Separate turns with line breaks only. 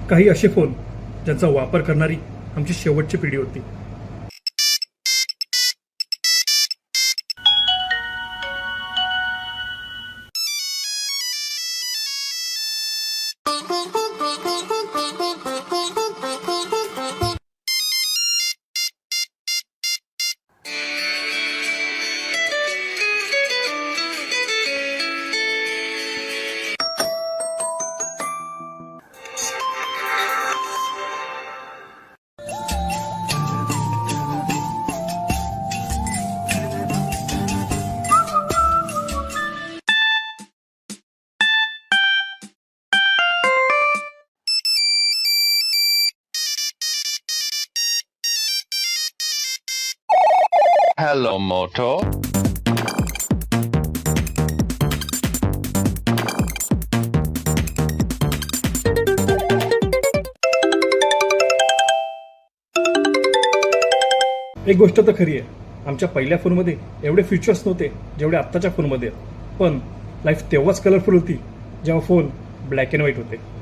काही असे फोन ज्यांचा वापर करणारी आमची शेवटची पिढी होती.
Hello, Moto.
एक गोष्ट तर खरी आहे, आमच्या पहिल्या फोनमध्ये एवढे फीचर्स नव्हते जेवढे आत्ताच्या फोनमध्ये आहेत. पण लाईफ तेव्हाच कलरफुल होती जेव्हा फोन ब्लॅक अँड व्हाईट होते.